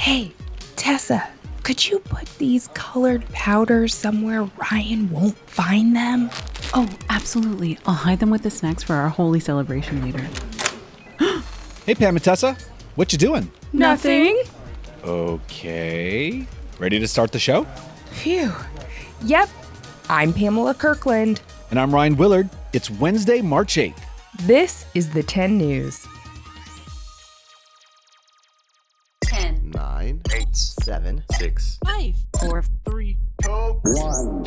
Hey, Tessa, could you put these colored powders somewhere Ryan won't find them? Oh, absolutely. I'll hide them with the snacks for our Holi celebration later. Hey, Pam and Tessa. What you doing? Nothing. Okay. Ready to start the show? Phew. Yep. I'm Pamela Kirkland. And I'm Ryan Willard. It's Wednesday, March 8th. This is the 10 News. 10, 9, 8, 7, 6, 5, 4, 3, 2, 1.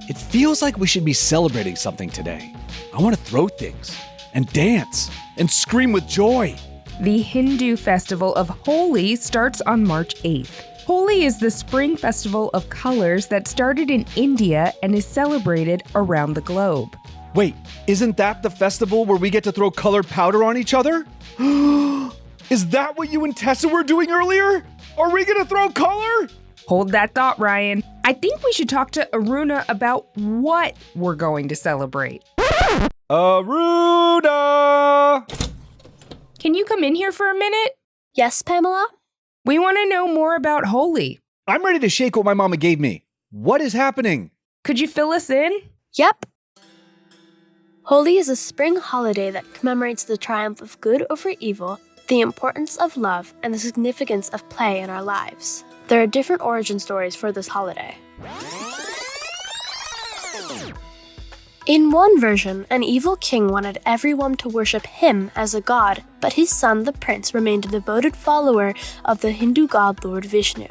It feels like we should be celebrating something today. I want to throw things and dance and scream with joy. The Hindu festival of Holi starts on March 8th. Holi is the spring festival of colors that started in India and is celebrated around the globe. Wait, isn't that the festival where we get to throw colored powder on each other? Is that what you and Tessa were doing earlier? Are we going to throw color? Hold that thought, Ryan. I think we should talk to Aruna about what we're going to celebrate. Aruna! Can you come in here for a minute? Yes, Pamela? We want to know more about Holi. I'm ready to shake what my mama gave me. What is happening? Could you fill us in? Yep. Holi is a spring holiday that commemorates the triumph of good over evil, the importance of love, and the significance of play in our lives. There are different origin stories for this holiday. In one version, an evil king wanted everyone to worship him as a god, but his son, the prince, remained a devoted follower of the Hindu god Lord Vishnu.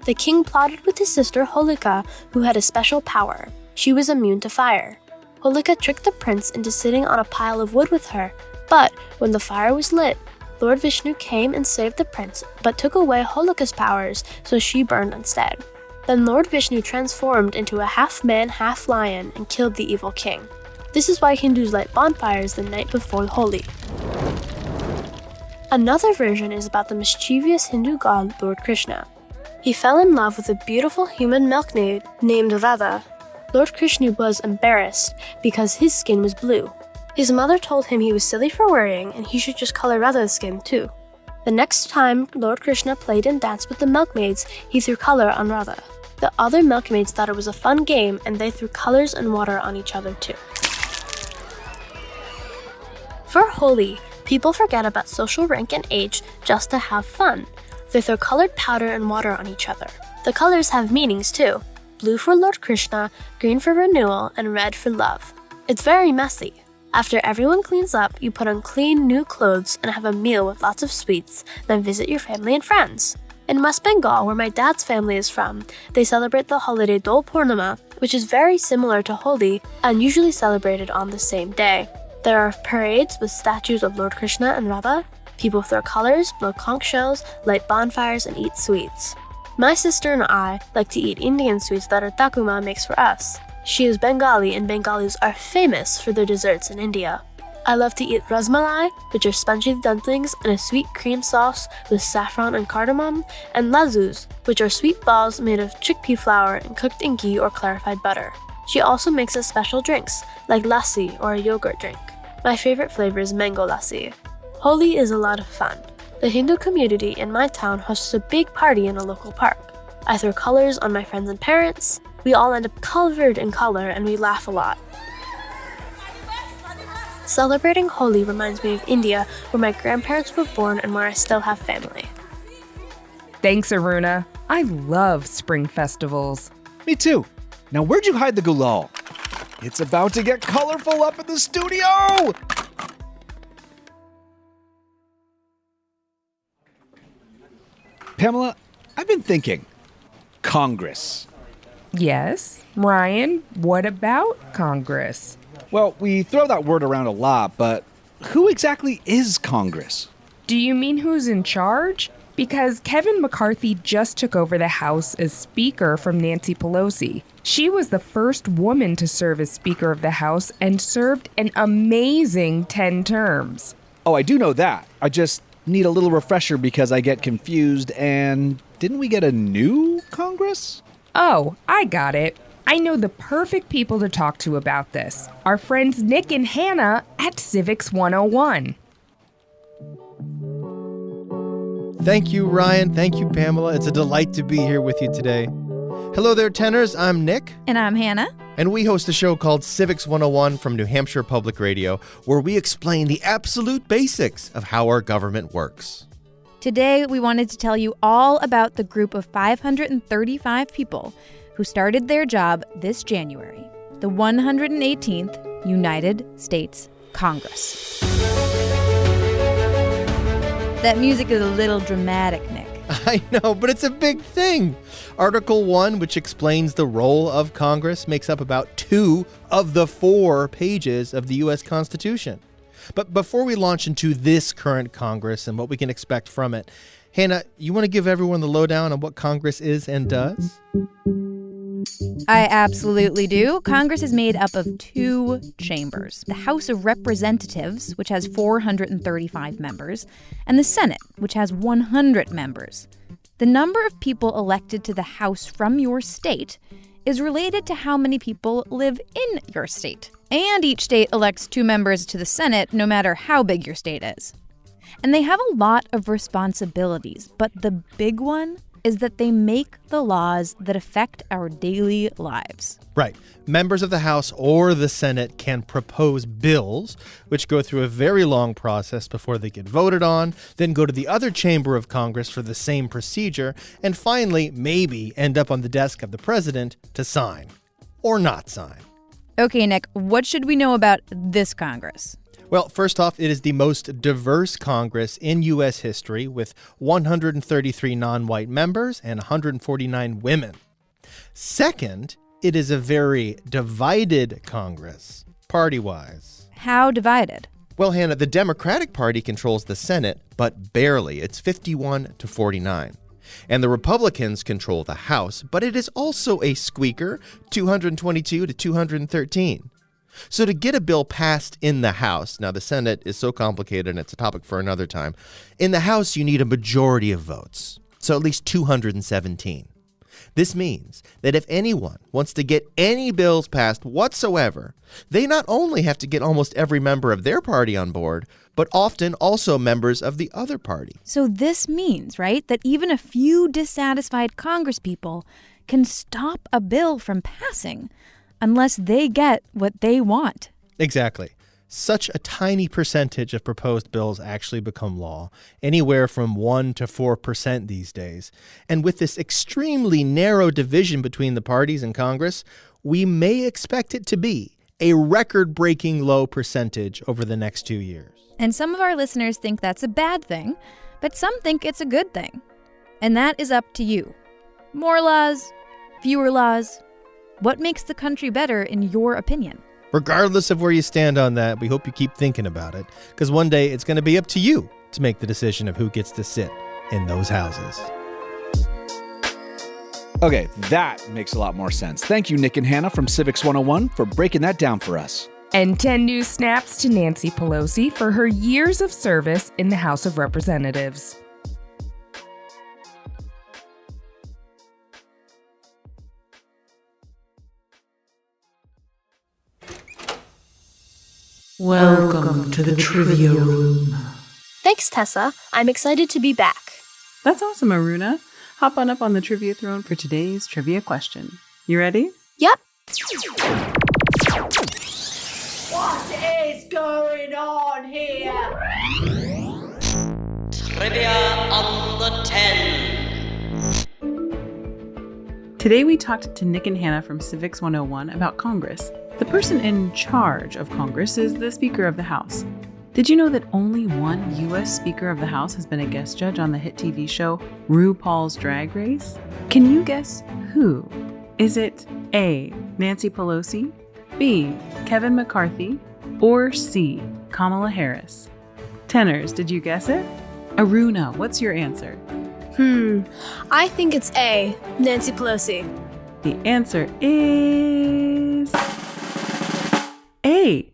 The king plotted with his sister Holika, who had a special power. She was immune to fire. Holika tricked the prince into sitting on a pile of wood with her, but when the fire was lit, Lord Vishnu came and saved the prince, but took away Holika's powers, so she burned instead. Then Lord Vishnu transformed into a half-man, half-lion and killed the evil king. This is why Hindus light bonfires the night before Holi. Another version is about the mischievous Hindu god Lord Krishna. He fell in love with a beautiful human milkmaid named Radha. Lord Krishna was embarrassed because his skin was blue. His mother told him he was silly for worrying and he should just color Radha's skin too. The next time Lord Krishna played and danced with the milkmaids, he threw color on Radha. The other milkmaids thought it was a fun game and they threw colors and water on each other too. For Holi, people forget about social rank and age just to have fun. They throw colored powder and water on each other. The colors have meanings too. Blue for Lord Krishna, green for renewal, and red for love. It's very messy. After everyone cleans up, you put on clean new clothes and have a meal with lots of sweets, then visit your family and friends. In West Bengal, where my dad's family is from, they celebrate the holiday Dol Purnima, which is very similar to Holi and usually celebrated on the same day. There are parades with statues of Lord Krishna and Radha. People throw colors, blow conch shells, light bonfires, and eat sweets. My sister and I like to eat Indian sweets that our Takuma makes for us. She is Bengali and Bengalis are famous for their desserts in India. I love to eat rasmalai, which are spongy dumplings in a sweet cream sauce with saffron and cardamom, and laddus, which are sweet balls made of chickpea flour and cooked in ghee or clarified butter. She also makes us special drinks, like lassi or a yogurt drink. My favorite flavor is mango lassi. Holi is a lot of fun. The Hindu community in my town hosts a big party in a local park. I throw colors on my friends and parents. We all end up covered in color and we laugh a lot. Celebrating Holi reminds me of India, where my grandparents were born and where I still have family. Thanks, Aruna. I love spring festivals. Me too. Now where'd you hide the gulal? It's about to get colorful up in the studio! Pamela, I've been thinking. Congress. Yes, Ryan, what about Congress? Well, we throw that word around a lot, but who exactly is Congress? Do you mean who's in charge? Because Kevin McCarthy just took over the House as Speaker from Nancy Pelosi. She was the first woman to serve as Speaker of the House and served an amazing 10 terms. Oh, I do know that. I just need a little refresher because I get confused and didn't we get a new Congress? Oh, I got it. I know the perfect people to talk to about this. Our friends Nick and Hannah at Civics 101. Thank you, Ryan. Thank you, Pamela. It's a delight to be here with you today. Hello there, tenors. I'm Nick. And I'm Hannah. And we host a show called Civics 101 from New Hampshire Public Radio, where we explain the absolute basics of how our government works. Today, we wanted to tell you all about the group of 535 people who started their job this January, the 118th United States Congress. That music is a little dramatic, Nick. I know, but it's a big thing. Article 1, which explains the role of Congress, makes up about 2 of the 4 pages of the U.S. Constitution. But before we launch into this current Congress and what we can expect from it, Hannah, you want to give everyone the lowdown on what Congress is and does? I absolutely do. Congress is made up of 2 chambers, the House of Representatives, which has 435 members, and the Senate, which has 100 members. The number of people elected to the House from your state is related to how many people live in your state. And each state elects 2 members to the Senate, no matter how big your state is. And they have a lot of responsibilities, but the big one is that they make the laws that affect our daily lives. Right. Members of the House or the Senate can propose bills, which go through a very long process before they get voted on, then go to the other chamber of Congress for the same procedure, and finally, maybe end up on the desk of the president to sign. Or not sign. Okay, Nick, what should we know about this Congress? Well, first off, it is the most diverse Congress in U.S. history, with 133 non-white members and 149 women. Second, it is a very divided Congress, party-wise. How divided? Well, Hannah, the Democratic Party controls the Senate, but barely. It's 51 to 49. And the Republicans control the House, but it is also a squeaker, 222 to 213. So to get a bill passed in the House, now the Senate is so complicated and it's a topic for another time. In the House, you need a majority of votes, so at least 217. This means that if anyone wants to get any bills passed whatsoever, they not only have to get almost every member of their party on board, but often also members of the other party. So this means, right, that even a few dissatisfied congresspeople can stop a bill from passing unless they get what they want. Exactly. Such a tiny percentage of proposed bills actually become law, anywhere from 1% to 4% these days. And with this extremely narrow division between the parties in Congress, we may expect it to be a record-breaking low percentage over the next 2 years. And some of our listeners think that's a bad thing, but some think it's a good thing. And that is up to you. More laws, fewer laws. What makes the country better in your opinion? Regardless of where you stand on that, we hope you keep thinking about it, because one day it's going to be up to you to make the decision of who gets to sit in those houses. Okay, that makes a lot more sense. Thank you, Nick and Hannah from Civics 101 for breaking that down for us. And 10 new snaps to Nancy Pelosi for her years of service in the House of Representatives. Welcome to the trivia room. Thanks, Tessa. I'm excited to be back. That's awesome, Aruna. Hop on up on the trivia throne for today's trivia question. You ready? Yep. What is going on here? Trivia on the 10. Today we talked to Nick and Hannah from Civics 101 about Congress. The person in charge of Congress is the Speaker of the House. Did you know that only one U.S. Speaker of the House has been a guest judge on the hit TV show RuPaul's Drag Race? Can you guess who? Is it A, Nancy Pelosi, B, Kevin McCarthy, or C, Kamala Harris? Tenors, did you guess it? Aruna, what's your answer? I think it's A, Nancy Pelosi. The answer is A.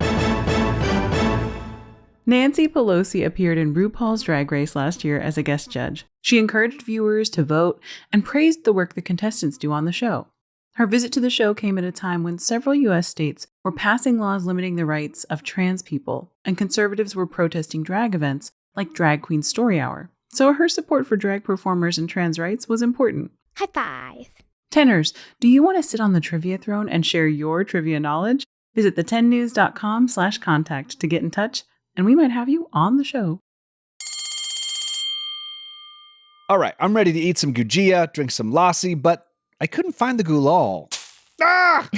Nancy Pelosi appeared in RuPaul's Drag Race last year as a guest judge. She encouraged viewers to vote and praised the work the contestants do on the show. Her visit to the show came at a time when several U.S. states were passing laws limiting the rights of trans people, and conservatives were protesting drag events like Drag Queen Story Hour. So her support for drag performers and trans rights was important. High five. Tenors, do you want to sit on the trivia throne and share your trivia knowledge? Visit the10news.com/contact to get in touch, and we might have you on the show. All right, I'm ready to eat some gujia, drink some lassi, but I couldn't find the gulal. Ah!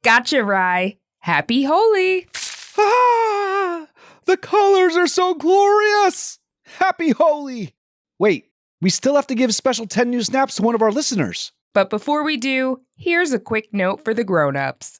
Gotcha, Rye. Happy Holi! Ah! The colors are so glorious! Happy Holi! Wait, we still have to give special 10 News snaps to one of our listeners. But before we do, here's a quick note for the grown-ups.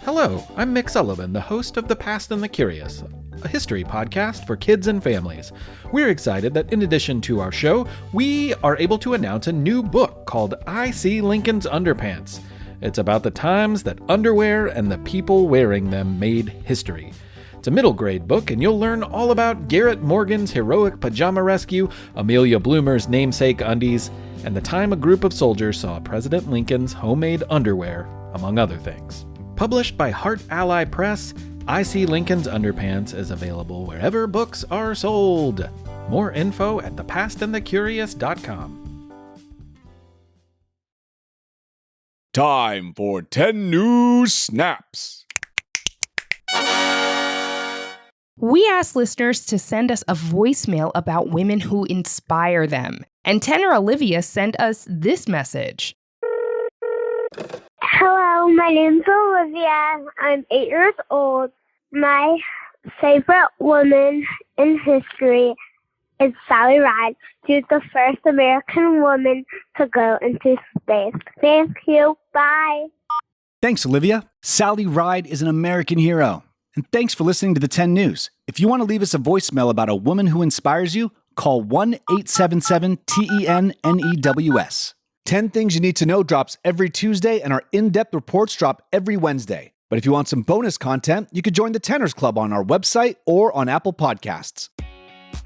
Hello, I'm Mick Sullivan, the host of The Past and the Curious, a history podcast for kids and families. We're excited that in addition to our show, we are able to announce a new book called I See Lincoln's Underpants. It's about the times that underwear and the people wearing them made history. It's a middle grade book, and you'll learn all about Garrett Morgan's heroic pajama rescue, Amelia Bloomer's namesake undies, and the time a group of soldiers saw President Lincoln's homemade underwear, among other things. Published by Heart Ally Press, I See Lincoln's Underpants is available wherever books are sold. More info at thepastandthecurious.com. Time for 10 News snaps. We asked listeners to send us a voicemail about women who inspire them. And tenor Olivia sent us this message. Hello, my name's Olivia. I'm 8 years old. My favorite woman in history is Sally Ride. She's the first American woman to go into space. Thank you. Bye. Thanks, Olivia. Sally Ride is an American hero. And thanks for listening to the 10 News. If you want to leave us a voicemail about a woman who inspires you, call 1-877-TENNEWS. 10 Things You Need to Know drops every Tuesday, and our in-depth reports drop every Wednesday. But if you want some bonus content, you could join the Tenors Club on our website or on Apple Podcasts.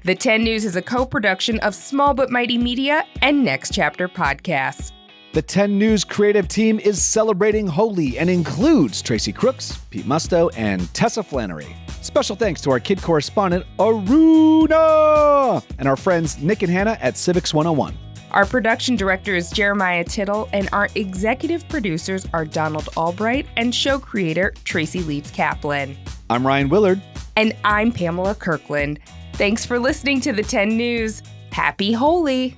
The 10 News is a co-production of Small But Mighty Media and Next Chapter Podcasts. The 10 News creative team is celebrating Holi and includes Tracy Crooks, Pete Musto, and Tessa Flannery. Special thanks to our kid correspondent, Aruna, and our friends Nick and Hannah at Civics 101. Our production director is Jeremiah Tittle, and our executive producers are Donald Albright and show creator Tracy Leeds Kaplan. I'm Ryan Willard. And I'm Pamela Kirkland. Thanks for listening to the 10 News. Happy Holi!